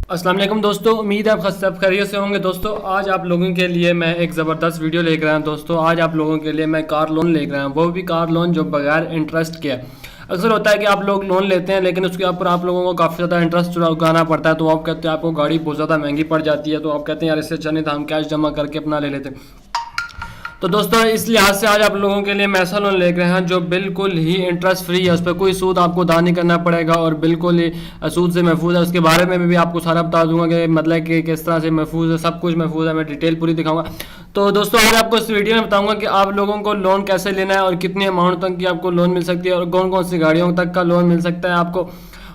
अस्सलाम वालेकुम दोस्तों, उम्मीद है आप सब खैरियत से होंगे। दोस्तों आज आप लोगों के लिए मैं एक ज़बरदस्त वीडियो लेकर आया हूं। दोस्तों आज आप लोगों के लिए मैं कार लोन लेकर आया हूं, वो भी कार लोन जो बगैर इंटरेस्ट के है। अक्सर होता है कि आप लोग लोन लेते हैं लेकिन उसके ऊपर आप लोगों को काफ़ी ज़्यादा इंटरेस्ट चुकाना पड़ता है, तो आप कहते हैं आपको गाड़ी बहुत ज़्यादा महंगी पड़ जाती है, तो आप कहते हैं यार इससे अच्छा नहीं था हम कैश जमा करके अपना ले लेते। तो दोस्तों इस लिहाज से आज आप लोगों के लिए मैं ऐसा लोन लेकर हैं जो बिल्कुल ही इंटरेस्ट फ्री है, उस पर कोई सूद आपको अदा नहीं करना पड़ेगा और बिल्कुल ही सूद से महफूज है। उसके बारे में भी आपको सारा बता दूंगा कि मतलब कि किस तरह से महफूज है, सब कुछ महफूज है, मैं डिटेल पूरी दिखाऊंगा। तो दोस्तों आज आपको इस वीडियो में बताऊंगा कि आप लोगों को लोन कैसे लेना है और कितने अमाउंट तक की आपको लोन मिल सकती है और कौन कौन सी गाड़ियों तक का लोन मिल सकता है आपको,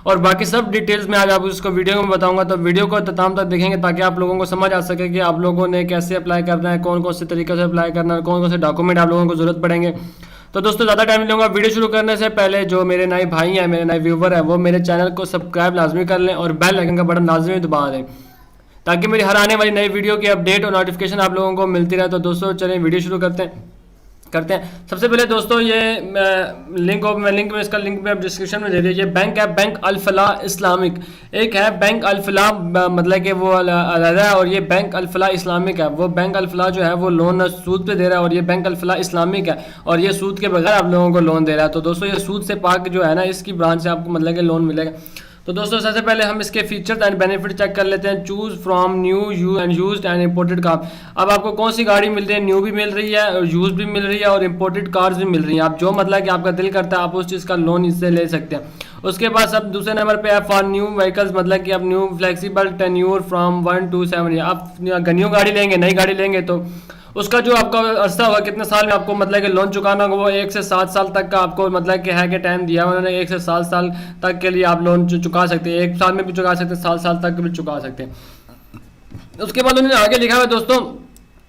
और बाकी सब डिटेल्स में आज आपको इसको वीडियो में बताऊंगा। तो वीडियो को तमाम तक देखेंगे ताकि आप लोगों को समझ आ सके कि आप लोगों ने कैसे अप्लाई करना है, कौन कौन से तरीके से अप्लाई करना है, कौन कौन से डॉक्यूमेंट आप लोगों को जरूरत पड़ेंगे। तो दोस्तों ज़्यादा टाइम नहीं लूँगा, वीडियो शुरू करने से पहले जो मेरे नए भाई हैं, मेरे नए व्यूवर हैं, वो मेरे चैनल को सब्सक्राइब लाजमी कर लें और बेल आइकन का बटन लाजमी दबा दें ताकि मेरी हर आने वाली नई वीडियो की अपडेट और नोटिफिकेशन आप लोगों को मिलती रहे। तो दोस्तों चलें वीडियो शुरू करते हैं। सबसे पहले दोस्तों ये लिंक में इसका लिंक में आप डिस्क्रिप्शन में दे दीजिए। बैंक है बैंक अल फलाह इस्लामिक, एक है बैंक अल फलाह मतलब कि वो अलग है, और ये बैंक अल फलाह इस्लामिक है। वो बैंक अल फलाह जो है वो लोन सूद पे दे रहा है और ये बैंक अल फलाह इस्लामिक है और ये सूद के बगैर आप लोगों को लोन दे रहा है। तो दोस्तों ये सूद से पाक जो है ना, इसकी ब्रांच से आपको मतलब कि लोन मिलेगा। तो दोस्तों सबसे पहले हम इसके फीचर्स एंड बेनिफिट चेक कर लेते हैं। Choose from new you and used and imported car. अब आपको कौन सी गाड़ी मिल रही है, न्यू भी मिल रही है और यूज भी मिल रही है और इंपोर्टेड कार्स भी मिल रही हैं। आप जो मतलब कि आपका दिल करता है आप उस चीज़ का लोन इससे ले सकते हैं। उसके बाद सब दूसरे नंबर पे है फॉर न्यू व्हीकल्स, मतलब कि आप new flexible tenure from 1 to 7 year. आप न्यू गाड़ी लेंगे, नई गाड़ी लेंगे तो उसका जो आपका अरसा होगा, कितने साल में आपको मतलब कि लोन चुकाना होगा, वो 1 से 7 साल तक का आपको मतलब कि है कि टाइम दिया उन्होंने। 1 से 7 साल तक के लिए आप लोन चुका सकते हैं, 1 साल में भी चुका सकते हैं, 7 साल तक भी चुका सकते हैं। उसके बाद उन्होंने आगे लिखा हुआ दोस्तों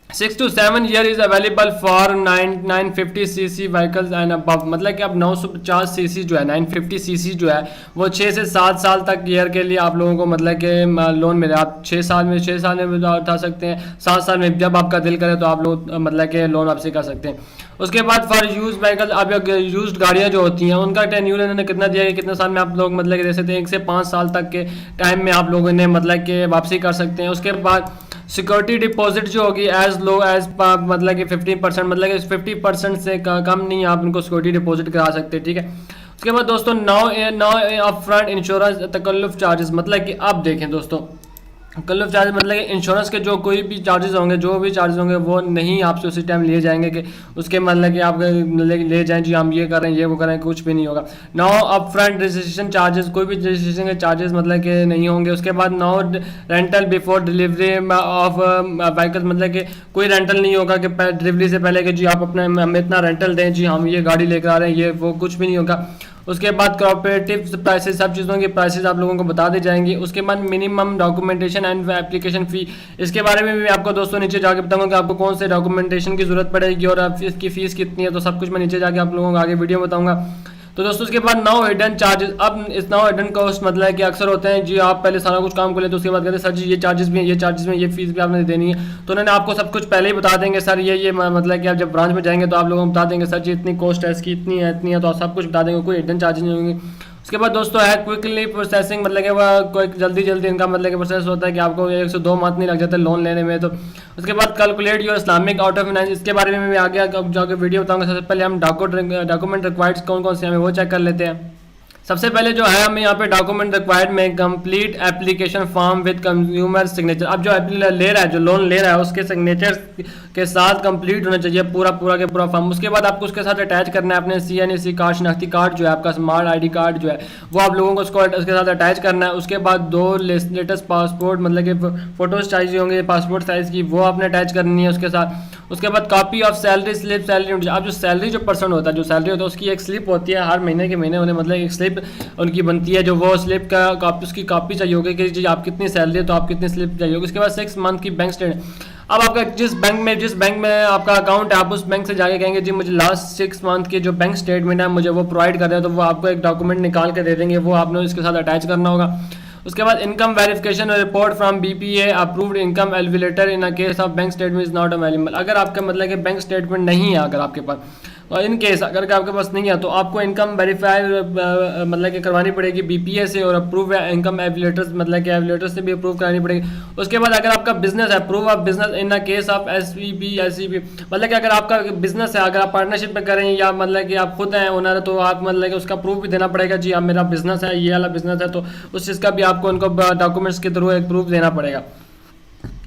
6 to 7 year is available for 950 CC vehicles and above, मतलब कि अब 950 सीसी जो है, 950 सीसी जो है वो 6 से 7 साल तक ईयर के लिए आप लोगों को मतलब कि लोन मिले। आप 6 साल में भी उठा सकते हैं, 7 साल में जब आपका दिल करे तो आप लोग मतलब कि लोन आपसे कर सकते हैं। उसके बाद फॉर यूज व्हीकल, अब यूज्ड गाड़ियाँ जो होती हैं उनका टेन्यूर इन्होंने कितना दिया है, कितने साल में आप लोग मतलब कि दे सकते हैं, 1 से 5 साल तक के टाइम में आप लोगों ने मतलब कि वापसी कर सकते हैं। उसके बाद सिक्योरिटी डिपॉजिट जो होगी एज लो एज मतलब कि 15%, मतलब कि 50% से कम नहीं आप उनको सिक्योरिटी डिपॉजिट करा सकते हैं, ठीक है। उसके बाद दोस्तों नौ अप फ्रंट इंश्योरेंस तकल्लुफ चार्जेस, मतलब कि अब देखें दोस्तों तकल्लुफ चार्ज मतलब कि इंश्योरेंस के जो कोई भी चार्जेस होंगे, जो भी चार्जेस होंगे वो नहीं आपसे उसी टाइम लिए जाएंगे कि उसके मतलब कि आप ले जाएं जी हम ये कर रहे हैं ये वो कर रहे हैं, कुछ भी नहीं होगा। No upfront registration charges, कोई भी रजिस्ट्रेशन के चार्जेस मतलब कि नहीं होंगे। उसके बाद no rental before delivery of vehicle, मतलब कि कोई रेंटल नहीं होगा कि डिलीवरी से पहले कि जी आप अपने हमें इतना रेंटल दें, जी हम ये गाड़ी लेकर आ रहे हैं, ये वो कुछ भी नहीं होगा। उसके बाद कोऑपरेटिव प्राइसेस, सब चीज़ों की प्राइसेस आप लोगों को बता दी जाएंगी। उसके बाद minimum documentation and application fee, इसके बारे में भी आपको दोस्तों नीचे जाके बताऊंगा कि आपको कौन से डॉक्यूमेंटेशन की ज़रूरत पड़ेगी और इसकी फ़ीस कितनी है, तो सब कुछ मैं नीचे जाके आप लोगों को आगे वीडियो बताऊँगा। तो दोस्तों उसके बाद नाउ हिडन चार्जेस, अब इस नाउ हिडन कॉस्ट मतलब है कि अक्सर होते हैं जी आप पहले सारा कुछ काम कर लेते तो उसके बाद कहते हैं सर जी ये चार्जेस भी हैं, ये चार्जेस में ये फीस भी आपने देनी है, तो उन्होंने आपको सब कुछ पहले ही बता देंगे सर ये मतलब कि आप जब ब्रांच में जाएंगे तो आप लोगों को बता देंगे सर जी इतनी कॉस्ट है इसकी, इतनी है, तो आप सब कुछ बता देंगे, कोई हिडन चार्जेस नहीं होंगे। उसके बाद दोस्तों है क्विकली प्रोसेसिंग, मतलब कि वह कोई जल्दी इनका मतलब कि प्रोसेस होता है कि आपको 1 से 2 मंथ नहीं लग जाते लोन लेने में। तो उसके बाद calculate your Islamic out of finance, इसके बारे में मैं आगे जाकर वीडियो बताऊंगा। सबसे पहले हम डॉक्यूमेंट रिक्वायर्ड कौन कौन से हमें वो चेक कर लेते हैं। सबसे पहले जो है हमें यहाँ पे डॉक्यूमेंट रिक्वायर्ड में complete application form with consumer signature. अब जो ले रहा है, जो लोन ले रहा है उसके सिग्नेचर के साथ कंप्लीट होना चाहिए पूरा के पूरा फॉर्म। उसके बाद आपको उसके साथ अटैच करना है अपने CNAC कार्ड, शनाख्ती कार्ड जो है आपका स्मार्ट ID कार्ड जो है वो आप लोगों को उसके साथ अटैच करना है। उसके बाद 2 लेटेस्ट पासपोर्ट, मतलब कि फोटोज चाहिए होंगे पासपोर्ट साइज़ की, वो आपने अटैच करनी है उसके साथ। उसके बाद copy of salary slip, salary अब जो सैलरी जो पर्सन होता है, जो सैलरी होता है उसकी एक स्लिप होती है, हर महीने के महीने उन्हें मतलब एक स्लिप उनकी बनती है, जो वो स्लिप का कॉपी उसकी कॉपी चाहिए होगी कि जी आप कितनी सैलरी है तो आप कितनी स्लिप चाहिए होगी। उसके बाद 6 मंथ की बैंक स्टेटमेंट, अब आपका जिस बैंक में आपका अकाउंट है आप उस बैंक से जाके कहेंगे जी मुझे लास्ट 6 मंथ की जो बैंक स्टेटमेंट है मुझे वो प्रोवाइड कर रहे हैं, तो वो आपको एक डॉक्यूमेंट निकाल के दे देंगे, वो आपने इसके साथ अटैच करना होगा। उसके बाद income verification report from BPA approved income elevator in case of bank statement is not available. अगर आपका मतलब कि बैंक स्टेटमेंट नहीं है अगर आपके पास, और इन केस अगर आपके पास नहीं है तो आपको इनकम वेरीफाई मतलब कि करवानी पड़ेगी बीपीए से, और अप्रूव इनकम एविलेटर्स मतलब कि एविलेटर्स से भी अप्रूव करानी पड़ेगी। उसके बाद अगर आपका बिजनेस है, proof of business in the case of SVB SEB, मतलब कि अगर आपका बिजनेस है, अगर आप पार्टनरशिप में करें या मतलब कि आप खुद हैं ओनर, तो आप मतलब कि उसका प्रूफ भी देना पड़ेगा, जी आप मेरा बिजनेस है, ये वाला बिजनेस है, तो उस चीज़ का भी आपको उनको डॉक्यूमेंट्स के थ्रू एक प्रूफ देना पड़ेगा।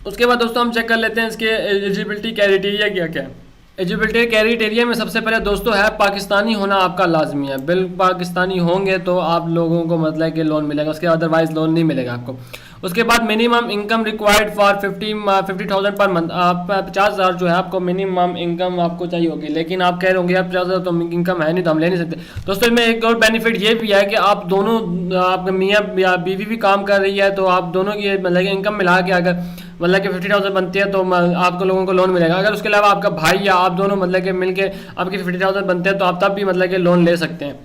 उसके बाद दोस्तों हम चेक कर लेते हैं इसके एलिजिबिलिटी क्राइटेरिया क्या क्या है। एलिजिबिलिटी क्राइटेरिया में सबसे पहले दोस्तों है पाकिस्तानी होना आपका लाजमी है। बिल पाकिस्तानी होंगे तो आप लोगों को मतलब कि लोन मिलेगा, उसके अदरवाइज लोन नहीं मिलेगा आपको। उसके बाद minimum income required for 50,000 per month, आप 50,000 जो है आपको मिनिमम इनकम आपको चाहिए होगी। लेकिन आप कह रहे होंगे यार 50,000 तो इनकम है नहीं तो हम ले नहीं सकते। दोस्तों इसमें एक और बेनिफिट ये भी है कि आप दोनों, आपका मियाँ या बीवी भी काम कर रही है तो आप दोनों की मतलब कि इनकम मिला के अगर मतलब कि 50,000 बनती है तो आपको लोगों को लोन मिलेगा। अगर उसके अलावा आपका भाई या आप दोनों मतलब कि मिलके आपकी 50,000 बनते हैं तो आप तब भी मतलब कि लोन ले सकते हैं।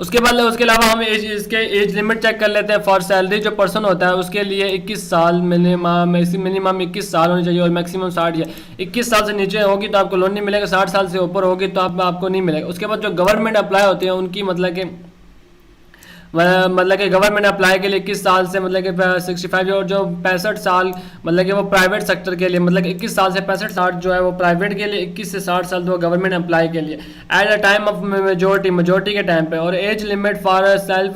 उसके बाद उसके अलावा हम इसके एज लिमिट चेक कर लेते हैं। फॉर सैलरी जो पर्सन होता है उसके लिए 21 साल मिनिमम 21 साल होनी चाहिए और मैक्सिमम 60 है। 21 साल से नीचे होगी तो आपको लोन नहीं मिलेगा, 60 साल से ऊपर होगी तो आपको नहीं मिलेगा। उसके बाद जो गवर्नमेंट अप्लाई होते हैं उनकी मतलब कि गवर्नमेंट अप्लाई के लिए 21 साल से मतलब कि 65, और जो 65 साल मतलब कि वो प्राइवेट सेक्टर के लिए, मतलब 21 साल से 65-60 जो है वो प्राइवेट के लिए, 21 से 60 साल तो गवर्नमेंट अप्लाई के लिए at the time of majority के टाइम पे। और age limit for self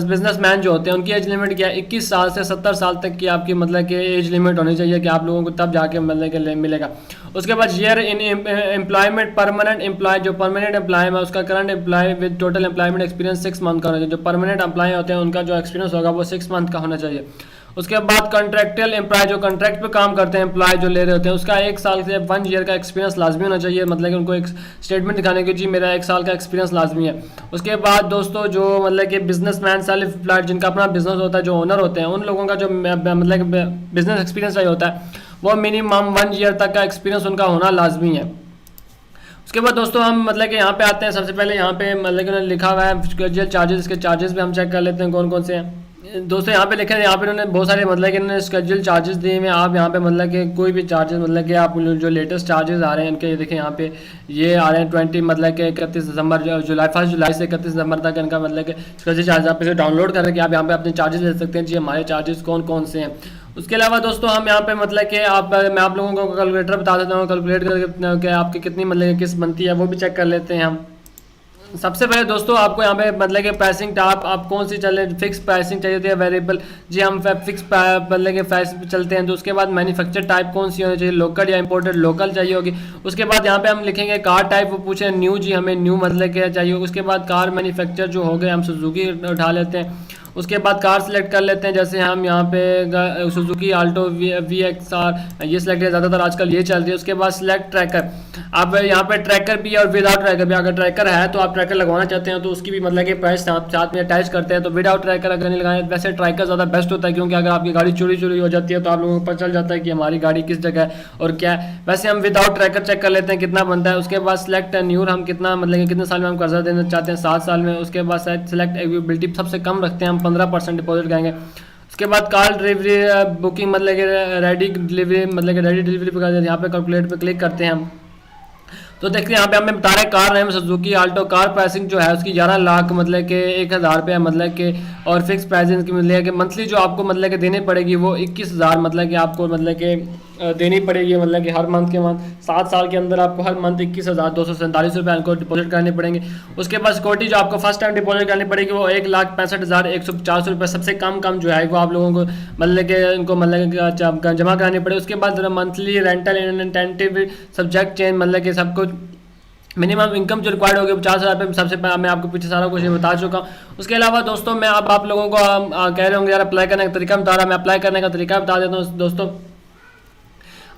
businessman जो होते हैं उनकी एज लिमिट क्या है, 21 साल से 70 साल तक की आपकी मतलब कि एज लिमिट होनी चाहिए कि आप लोगों को तब जाके मतलब कि मिलेगा। उसके बाद year in employment, permanent employ जो परमानेंट एम्प्लॉय है उसका current employ with total employment experience 6 month का होना चाहिए। जो परमानेंट एम्प्लॉय होते हैं उनका जो एक्सपीरियंस होगा वो 6 मंथ का होना चाहिए। उसके बाद कॉन्ट्रैक्चुअल एम्प्लॉय जो कॉन्ट्रैक्ट पे काम करते हैं एम्प्लॉय जो ले रहे होते हैं उसका 1 साल से 1 ईयर का एक्सपीरियंस लाजमी होना चाहिए, मतलब कि उनको एक स्टेटमेंट दिखाने की जी मेरा 1 साल का एक्सपीरियंस लाजमी है। उसके बाद दोस्तों जो मतलब कि बिजनेसमैन सेल्फ एम्प्लॉयड जिनका अपना बिजनेस होता है, जो ओनर होते हैं, उन लोगों का जो मतलब कि बिजनेस एक्सपीरियंस चाहिए होता है वो मिनिमम 1 ईयर तक का एक्सपीरियंस उनका होना लाजमी है। उसके बाद दोस्तों हम मतलब कि यहाँ पे आते हैं। सबसे पहले यहाँ पे मतलब कि उन्होंने लिखा हुआ है स्केड्यूल चार्जेस, इसके चार्जेस भी हम चेक कर लेते हैं कौन कौन से हैं। दोस्तों यहाँ पे लिखे हैं, यहाँ पे उन्होंने बहुत सारे मतलब कि इन्होंने स्केड्यूल चार्जेस दिए हुए हैं। आप यहाँ पे मतलब कि कोई भी चार्जेस मतलब कि आप जो लेटेस्ट चार्जेस आ रहे हैं इनके देखें, यहाँ पे ये आ रहे हैं 20 मतलब कि 31 दिसंबर जुलाई 1 जुलाई से 31 दिसंबर तक इनका मतलब कि स्केड्यूल चार्ज आप इसे डाउनलोड करके आप यहाँ पे अपने चार्जेस ले सकते हैं जी हमारे चार्जेस कौन कौन से हैं। उसके अलावा दोस्तों हम यहाँ पे मतलब कि मैं आप लोगों को कैलकुलेटर बता देता हूँ, कैलकुलेट करके आपकी कितनी मतलब किस बनती है वो भी चेक कर लेते हैं हम। सबसे पहले दोस्तों आपको यहाँ पे मतलब कि प्राइसिंग टाइप आप कौन सी चले, फिक्स प्राइसिंग चाहिए होती है वेरिएबल, जी हम फिक्स मतलब कि प्राइस चलते हैं। तो उसके बाद मैन्युफैक्चर टाइप कौन सी होनी चाहिए, लोकल या इंपोर्टेड, लोकल चाहिए होगी। उसके बाद यहाँ पे हम लिखेंगे कार टाइप, वो पूछे न्यू, जी हमें न्यू मतलब क्या चाहिए। उसके बाद कार मैन्युफैक्चर जो हो गए हम सुजुकी उठा लेते हैं। उसके बाद कार सेलेक्ट कर लेते हैं, जैसे हम यहाँ पे सुजुकी आल्टो VXR ये सिलेक्ट है, ज़्यादातर आजकल ये चल रही है। उसके बाद सिलेक्ट ट्रैकर, आप यहाँ पे ट्रैकर भी और विदाउट ट्रैकर भी, अगर ट्रैकर है तो आप ट्रैकर लगवाना चाहते हैं तो उसकी भी मतलब कि प्राइस साथ में अटैच करते हैं। तो विदाउट ट्रैकर अगर नहीं लगाएं, वैसे ट्रैकर ज़्यादा बेस्ट होता है क्योंकि अगर आपकी गाड़ी चोरी हो जाती है तो आप लोगों को पता चल जाता है कि हमारी गाड़ी किस जगह है और क्या है। वैसे हम विदाउट ट्रैकर चेक कर लेते हैं कितना बनता है। उसके बाद सिलेक्ट न्यूर, हम कितना मतलब कि कितने साल में हम कर्जा देना चाहते हैं, 7 साल में। उसके बाद सिलेक्ट एलिजिबिलिटी सबसे कम रखते हैं हम, 15% डिपॉजिट करेंगे। उसके बाद कार डिलीवरी बुकिंग मतलब कि रेडी डिलीवरी मतलब कि रेडी डिलीवरी पर यहाँ पे कैलकुलेट पे क्लिक करते हैं हम। तो देखते हैं यहाँ पे हमें बता रहे हैं car name Suzuki Alto, car pricing जो है उसकी 11 लाख मतलब कि 1,000 रुपये मतलब कि, और फिक्स प्राइसिंग की मतलब है कि मंथली जो आपको मतलब कि देनी पड़ेगी वो 21,000 मतलब कि आपको मतलब कि देनी पड़ेगी, मतलब कि हर मंथ के मंथ 7 साल के अंदर आपको हर मंथ 21,247 रुपये आपको डिपॉजिट करने पड़ेंगे। उसके बाद सिक्योरिटी जो आपको फर्स्ट टाइम डिपॉजिट करनी पड़ेगी वो 1,65,150 रुपये सबसे कम जो है वो आप लोगों को मतलब कि इनको मतलब कि जमा करानी पड़ेगी। उसके बाद मंथली रेंटल इंटेंटिव सब्जेक्ट चेंज मतलब कि सब कुछ मिनिमम इनकम जो रिक्वायर्ड होगी 50,000 रुपये, सबसे पहले मैं आपको पीछे सारा कुछ बता चुका हूँ। उसके अलावा दोस्तों मैं अब आप लोगों को कह रहे होंगे यार अप्लाई करने का तरीका बता रहा, मैं अप्लाई करने का तरीका बता देता हूँ दोस्तों।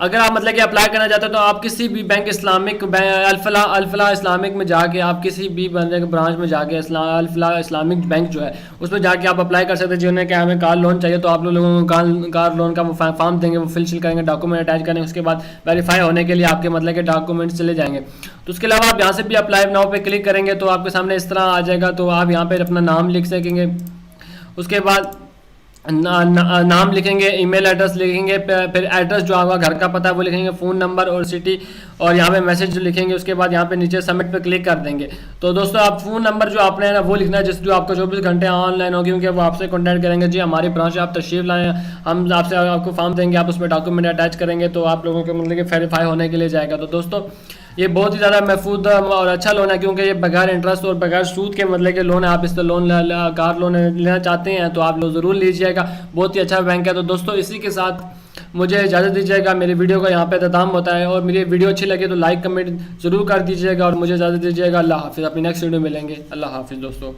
अगर आप मतलब कि अप्लाई करना चाहते हो तो आप किसी भी बैंक इस्लामिक अल्फला इस्लामिक में जाके आप किसी भी बंदे के ब्रांच में जाके अल्फला इस्लामिक बैंक जो है उसमें जाके आप अप्लाई कर सकते हैं। जिन्हें क्या हमें कार लोन चाहिए तो आप लोगों को कार लोन का वो फॉर्म देंगे, वो फिल करेंगे, डॉक्यूमेंट अटैच करेंगे। उसके बाद वेरीफाई होने के लिए आपके मतलब के डॉक्यूमेंट्स चले जाएंगे। तो उसके अलावा आप यहाँ से भी अप्लाई नाउ पे क्लिक करेंगे तो आपके सामने इस तरह आ जाएगा, तो आप यहाँ पर अपना नाम लिख सकेंगे। उसके बाद नाम लिखेंगे, ईमेल एड्रेस लिखेंगे, फिर एड्रेस जो आपका घर का पता है वो लिखेंगे, फ़ोन नंबर और सिटी, और यहाँ पे मैसेज जो लिखेंगे, उसके बाद यहाँ पे नीचे सबमिट पे क्लिक कर देंगे। तो दोस्तों आप फ़ोन नंबर जो आपने है ना वो लिखना है जिस जो आपका 24 घंटे ऑनलाइन हो, क्योंकि वो आपसे कॉन्टैक्ट करेंगे, जी हमारी ब्रांच आप तशरीफ़ लाएँ, हम आपसे आपको फॉर्म देंगे, आप उसमें डॉक्यूमेंट अटैच करेंगे तो आप लोगों के मतलब कि वेरीफाई होने के लिए जाएगा। तो दोस्तों ये बहुत ही ज़्यादा महफूज और अच्छा लोन है, क्योंकि ये बगैर इंटरेस्ट और बगैर सूद के मतलब के लोन है। आप इस लोन कार लोन लेना चाहते हैं तो आप लोग ज़रूर लीजिएगा, बहुत ही अच्छा बैंक है। तो दोस्तों इसी के साथ मुझे इजाज़त दीजिएगा, मेरी वीडियो का यहाँ पे अख्ताम होता है, और मेरी वीडियो अच्छी लगे तो लाइक कमेंट ज़रूर कर दीजिएगा और मुझे इजाज़त दीजिएगा। अल्लाह हाफिज़, अपनी नेक्स्ट वीडियो मिलेंगे। अल्लाह हाफिज़ दोस्तों।